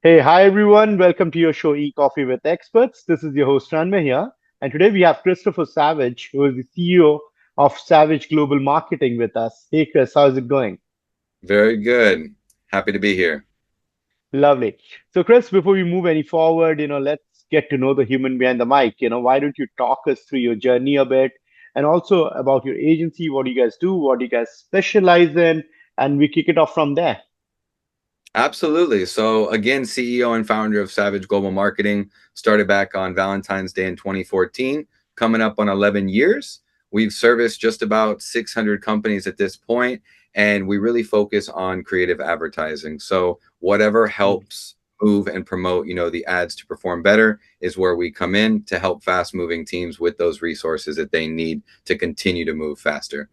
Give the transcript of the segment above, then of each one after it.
Hey, hi everyone. Welcome to your show Ecoffee with Experts. This is your host Ranmay here. And today we have Christopher Savage, who is the CEO of Savage Global Marketing with us. Hey Chris, how's it going? Very good. Happy to be here. Lovely. So Chris, before we move any forward, let's get to know the human behind the mic. Why don't you talk us through your journey a bit and also about your agency, what do you guys do, what do you guys specialize in, and we kick it off from there. Absolutely. So, again, CEO and founder of Savage Global Marketing, started back on Valentine's Day in 2014, coming up on 11 years. We've serviced just about 600 companies at this point, and we really focus on creative advertising. So, whatever helps move and promote, the ads to perform better is where we come in to help fast moving teams with those resources that they need to continue to move faster.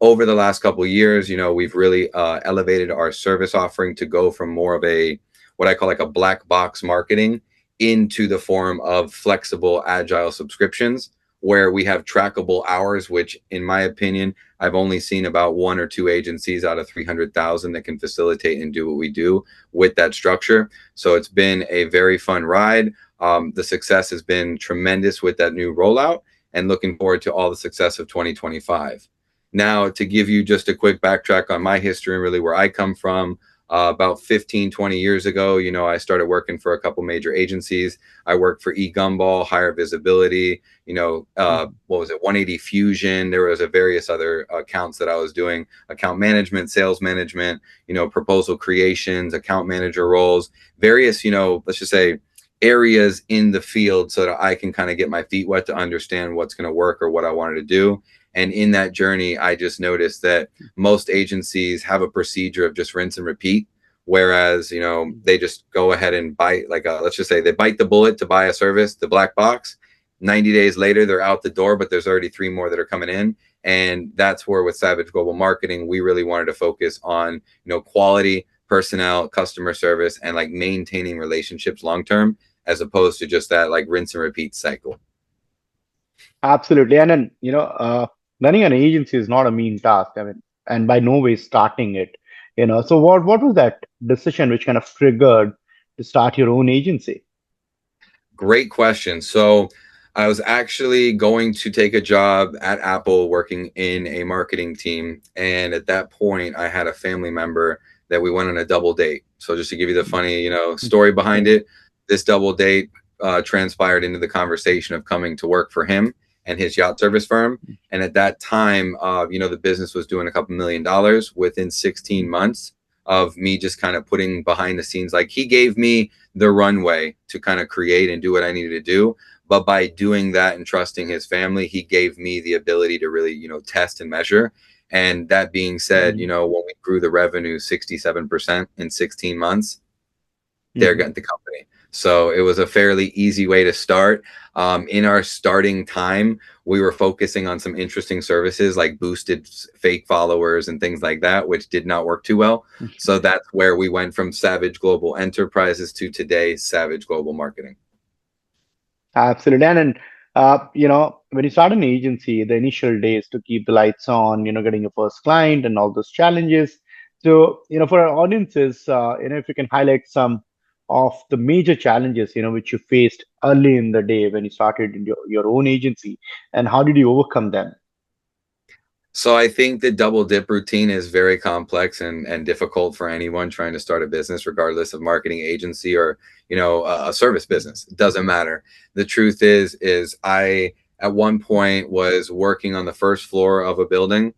Over the last couple of years, we've really elevated our service offering to go from more of a what I call like a black box marketing into the form of flexible, agile subscriptions where we have trackable hours, which, in my opinion, I've only seen about one or two agencies out of 300,000 that can facilitate and do what we do with that structure. So it's been a very fun ride. The success has been tremendous with that new rollout, and looking forward to all the success of 2025. Now, to give you just a quick backtrack on my history and really where I come from, about 15, 20 years ago, I started working for a couple major agencies. I worked for eGumball, Higher Visibility, what was it, 180 Fusion. There was a various other accounts that I was doing, account management, sales management, proposal creations, account manager roles, various, let's just say areas in the field so that I can kind of get my feet wet to understand what's going to work or what I wanted to do. And in that journey, I just noticed that most agencies have a procedure of just rinse and repeat. Whereas, they just go ahead and bite, like, let's just say they bite the bullet to buy a service, the black box. 90 days later, they're out the door, but there's already three more that are coming in. And that's where with Savage Global Marketing, we really wanted to focus on, quality, personnel, customer service, and like maintaining relationships long term, as opposed to just that like rinse and repeat cycle. Absolutely. And then, running an agency is not a mean task. I mean, and by no way starting it. So what was that decision which kind of triggered to start your own agency? Great question. So I was actually going to take a job at Apple working in a marketing team. And at that point, I had a family member that we went on a double date. So just to give you the funny, story behind it, this double date transpired into the conversation of coming to work for him and his yacht service firm. And at that time, the business was doing a couple $1 million within 16 months of me just kind of putting behind the scenes. Like he gave me the runway to kind of create and do what I needed to do. But by doing that and trusting his family, he gave me the ability to really, test and measure. And that being said, when we grew the revenue 67% in 16 months, they're Mhm. getting the company. So it was a fairly easy way to start. In our starting time, we were focusing on some interesting services like boosted fake followers and things like that, which did not work too well. So that's where we went from Savage Global Enterprises to today's Savage Global Marketing. Absolutely. And when you start an agency, the initial days to keep the lights on, getting your first client and all those challenges. So, for our audiences, if you can highlight some of the major challenges, which you faced early in the day when you started in your own agency, and how did you overcome them? So I think the double dip routine is very complex and difficult for anyone trying to start a business, regardless of marketing agency or, a service business. It doesn't matter. The truth is I at one point was working on the first floor of a building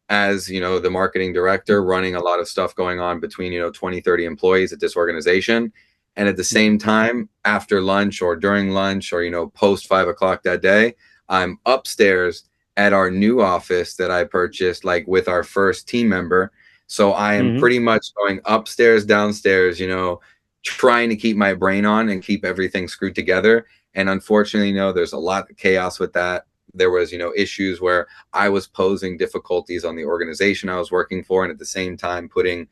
as, the marketing director, running a lot of stuff going on between, 20, 30 employees at this organization. And at the same time, after lunch or during lunch or, post 5 o'clock that day, I'm upstairs at our new office that I purchased, like with our first team member. So I am Mm-hmm. pretty much going upstairs, downstairs, trying to keep my brain on and keep everything screwed together. And unfortunately, there's a lot of chaos with that. There was, issues where I was posing difficulties on the organization I was working for, and at the same time putting,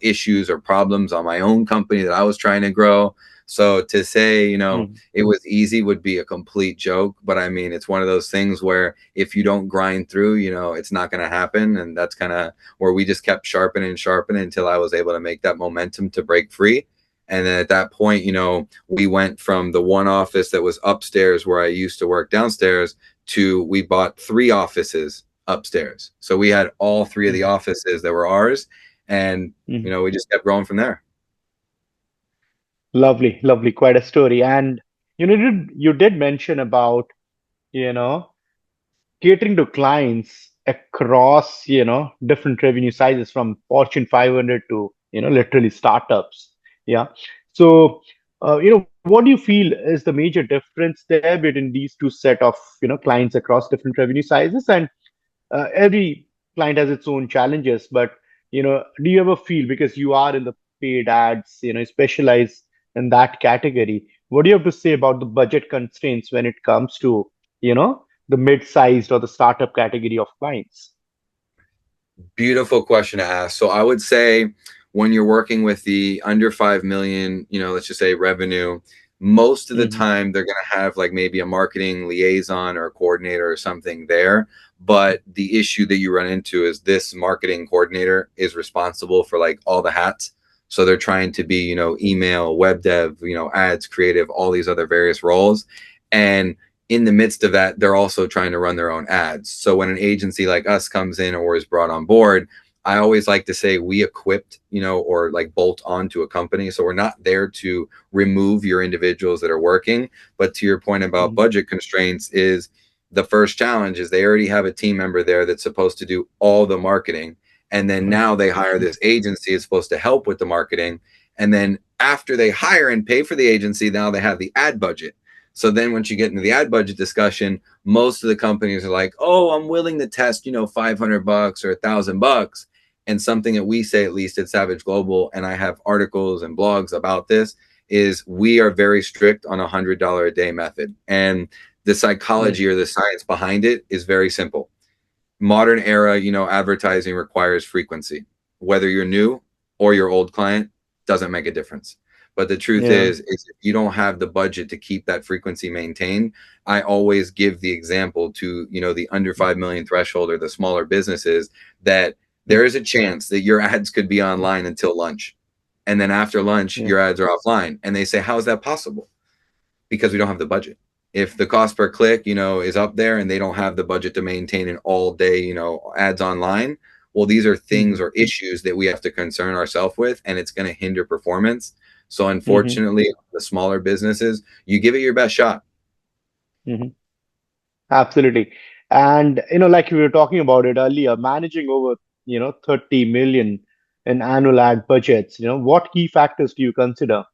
issues or problems on my own company that I was trying to grow. So to say, it was easy would be a complete joke. But I mean, it's one of those things where if you don't grind through, it's not going to happen. And that's kind of where we just kept sharpening and sharpening until I was able to make that momentum to break free. And then at that point, we went from the one office that was upstairs where I used to work downstairs to we bought 3 offices upstairs. So we had all 3 of the Mhm. offices that were ours. And, Mhm. we just kept growing from there. Lovely, lovely, quite a story. And you did mention about, you know, catering to clients across, different revenue sizes from Fortune 500 to, literally startups. Yeah. So, what do you feel is the major difference there between these two set of, clients across different revenue sizes? And every client has its own challenges, but, do you ever feel, because you are in the paid ads, specialize in that category, what do you have to say about the budget constraints when it comes to, the mid-sized or the startup category of clients? Beautiful question to ask. So I would say when you're working with the under 5 million, let's just say revenue, most of the Hmm. time they're going to have like maybe a marketing liaison or a coordinator or something there. But the issue that you run into is this marketing coordinator is responsible for like all the hats. So they're trying to be, email, web dev, ads, creative, all these other various roles. And in the midst of that, they're also trying to run their own ads. So when an agency like us comes in or is brought on board, I always like to say we equipped, or like bolt onto a company. So we're not there to remove your individuals that are working. But to your point about Hmm. budget constraints, is the first challenge is they already have a team member there that's supposed to do all the marketing. And then now they hire this agency that's supposed to help with the marketing. And then after they hire and pay for the agency, now they have the ad budget. So then once you get into the ad budget discussion, most of the companies are like, "Oh, I'm willing to test, $500 or $1,000." And something that we say, at least at Savage Global, and I have articles and blogs about this, is we are very strict on $100 a day method. And the psychology or the science behind it is very simple. Modern era, advertising requires frequency. Whether you're new or your old client, doesn't make a difference. But the truth Yeah. is if you don't have the budget to keep that frequency maintained, I always give the example to, the under 5 million threshold or the smaller businesses that there is a chance that your ads could be online until lunch. And then after lunch, Yeah. your ads are offline. And they say, how is that possible? Because we don't have the budget. If the cost per click, is up there and they don't have the budget to maintain an all day, ads online, well, these are things Hmm. or issues that we have to concern ourselves with, and it's going to hinder performance. So, Hmm. unfortunately, the smaller businesses, you give it your best shot. Hmm. Absolutely. And, like we were talking about it earlier, managing over, 30 million in annual ad budgets, what key factors do you consider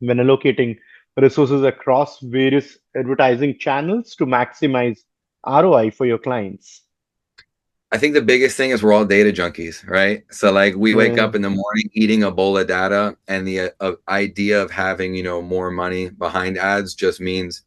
when allocating resources across various advertising channels to maximize ROI for your clients? I think the biggest thing is we're all data junkies, right? So like we wake Yeah. up in the morning eating a bowl of data, and the idea of having more money behind ads just means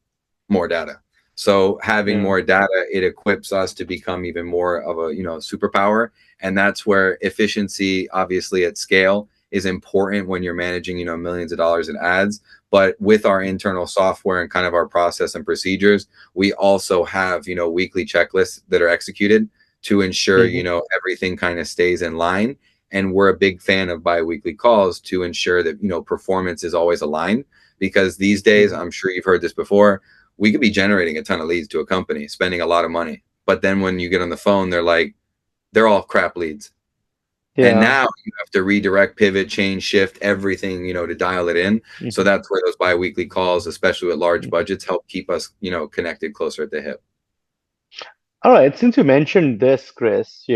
more data. So having Yeah. more data, it equips us to become even more of a superpower, and that's where efficiency, obviously at scale, is important when you're managing millions of dollars in ads. But with our internal software and kind of our process and procedures, we also have weekly checklists that are executed to ensure Hmm. everything kind of stays in line. And we're a big fan of biweekly calls to ensure that performance is always aligned, because these days, Hmm. I'm sure you've heard this before, we could be generating a ton of leads to a company, spending a lot of money, but then when you get on the phone, they're all crap leads. And Yeah. now you have to redirect, pivot, change, shift everything, to dial it in. So Hmm. that's where those biweekly calls, especially with large budgets, help keep us connected closer at the hip. All right. Since you mentioned this, Chris, do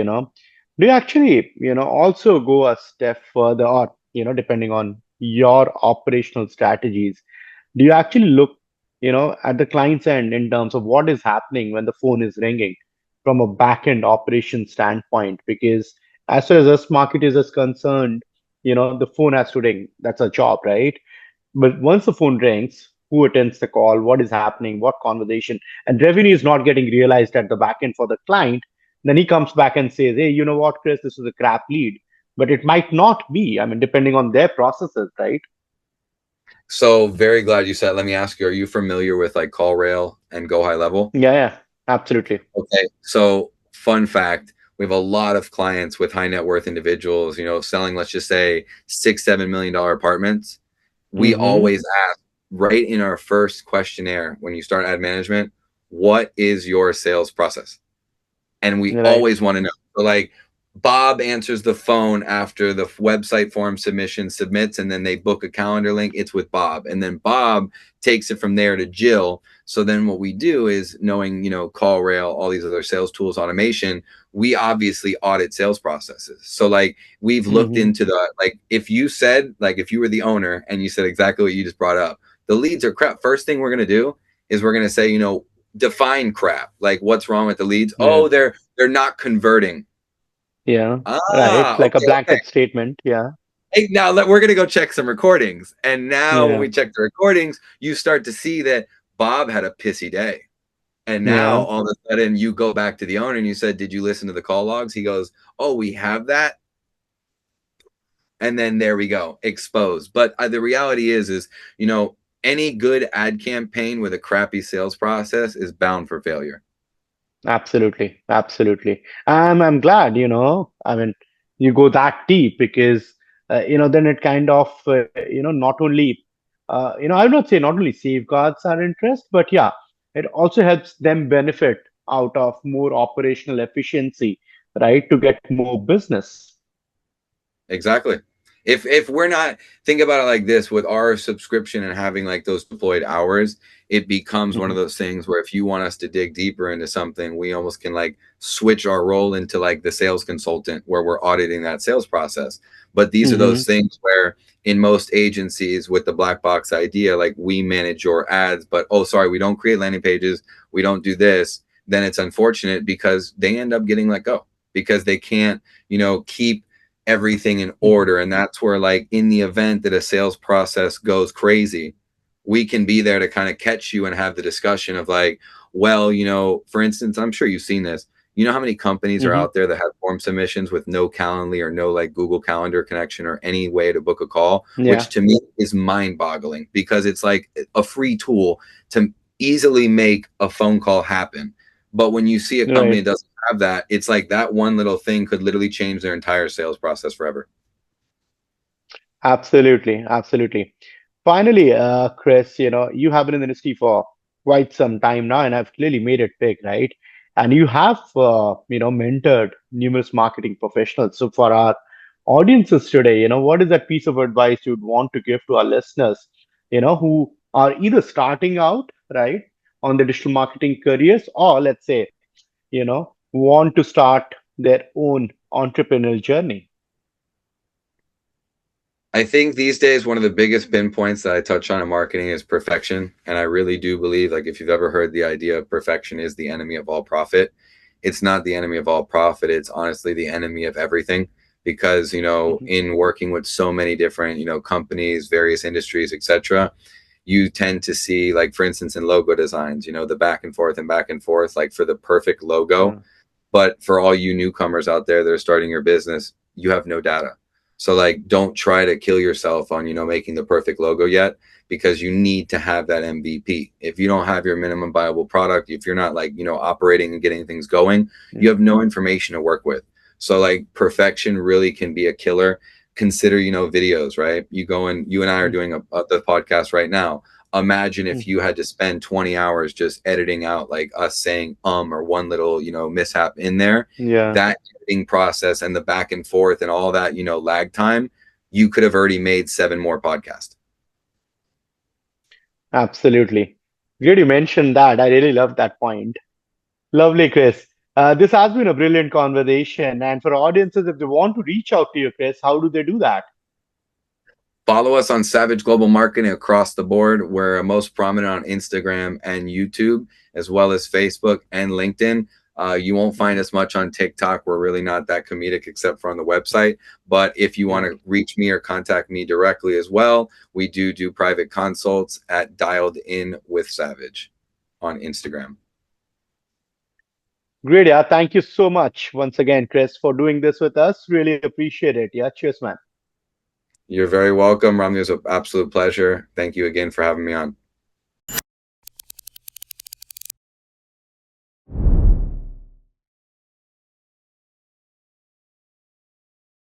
you actually, also go a step further, or, depending on your operational strategies, do you actually look, at the client's end in terms of what is happening when the phone is ringing from a back-end operation standpoint? Because as far as us marketers is concerned, the phone has to ring. That's a job, right? But once the phone rings, who attends the call, what is happening, what conversation, and revenue is not getting realized at the back end for the client, then he comes back and says, hey, you know what, Chris, this is a crap lead. But it might not be, I mean, depending on their processes, right? So very glad you said. Let me ask you: are you familiar with like Call Rail and Go High Level? Yeah, yeah, absolutely. Okay. So fun fact: we have a lot of clients with high net worth individuals, selling, let's just say, $6, $7 million apartments. We Mm-hmm. always ask right in our first questionnaire when you start ad management, what is your sales process? And we Right. always want to know. So like Bob answers the phone after the website form submission submits, and then they book a calendar link. It's with Bob, and then Bob takes it from there to Jill. So then what we do is, knowing call rail, all these other sales tools, automation, we obviously audit sales processes. So like we've looked Mm-hmm. into the, like, if you said, like, if you were the owner and you said exactly what you just brought up, the leads are crap. First thing we're going to do is we're going to say, define crap. Like, what's wrong with the leads? Yeah. Oh, they're not converting. Yeah. Right. Ah, Like a okay, okay. blanket statement. Yeah. Hey, now we're gonna go check some recordings. And now when Yeah. we check the recordings, you start to see that Bob had a pissy day. And now Yeah. all of a sudden you go back to the owner and you said, "Did you listen to the call logs?" He goes, "Oh, we have that." And then there we go, exposed. But the reality is, any good ad campaign with a crappy sales process is bound for failure. Absolutely, absolutely. I'm glad, I mean, you go that deep because, then it kind of, not only, I would not say not only safeguards our interest, but yeah, it also helps them benefit out of more operational efficiency, right, to get more business. Exactly. If we're not, think about it like this, with our subscription and having like those deployed hours, it becomes one of Hmm. those things where if you want us to dig deeper into something, we almost can like switch our role into like the sales consultant where we're auditing that sales process. But these are those Hmm. things where in most agencies with the black box idea, like, we manage your ads, but oh, sorry, we don't create landing pages, we don't do this, then it's unfortunate because they end up getting let go because they can't, keep everything in order. And that's where, like, in the event that a sales process goes crazy, we can be there to kind of catch you and have the discussion of like, well, for instance, I'm sure you've seen this. You know how many companies are Hmm. out there that have form submissions with no Calendly or no like Google Calendar connection or any way to book a call, which Yeah, to me is mind boggling because it's like a free tool to easily make a phone call happen. But when you see a company right. that doesn't have that, it's like that one little thing could literally change their entire sales process forever. Absolutely, absolutely. Finally, Chris, you have been in the industry for quite some time now, and have clearly made it big, right? And you have, mentored numerous marketing professionals. So for our audiences today, what is that piece of advice you'd want to give to our listeners, who are either starting out, right, on the digital marketing careers, or let's say, want to start their own entrepreneurial journey? I think these days one of the biggest pinpoints that I touch on in marketing is perfection. And I really do believe, like, if you've ever heard the idea of perfection is the enemy of all profit, it's not the enemy of all profit. It's honestly the enemy of everything. Because, Hmm. in working with so many different, companies, various industries, etc., you tend to see, like, for instance, in logo designs, the back and forth and back and forth, like for the perfect logo. Yeah. But for all you newcomers out there that are starting your business, you have no data. So like, don't try to kill yourself on, making the perfect logo yet, because you need to have that MVP. If you don't have your minimum viable product, if you're not like, operating and getting things going, you have no information to work with. So like, perfection really can be a killer. Consider, videos, right? You and I are Mm. doing the podcast right now. Imagine if Mhm. you had to spend 20 hours just editing out like us saying or one little mishap in there. Yeah, That editing process and the back and forth and all that lag time, you could have already made 7 more podcasts. absolutely. Great you mentioned that. I really love that point. Lovely, Chris. This has been a brilliant conversation. And for audiences, if they want to reach out to you, Chris, how do they do that? Follow us on Savage Global Marketing across the board. We're most prominent on Instagram and YouTube, as well as Facebook and LinkedIn. You won't find Mhm. us much on TikTok. We're really not that comedic except for on the website. But if you want Yeah. to reach me or contact me directly as well, we do private consults at Dialed In with Savage on Instagram. Great. Yeah. Thank you so much once again, Chris, for doing this with us. Really appreciate it. Yeah. Cheers, man. You're very welcome, Romney. It was an absolute pleasure. Thank you again for having me on.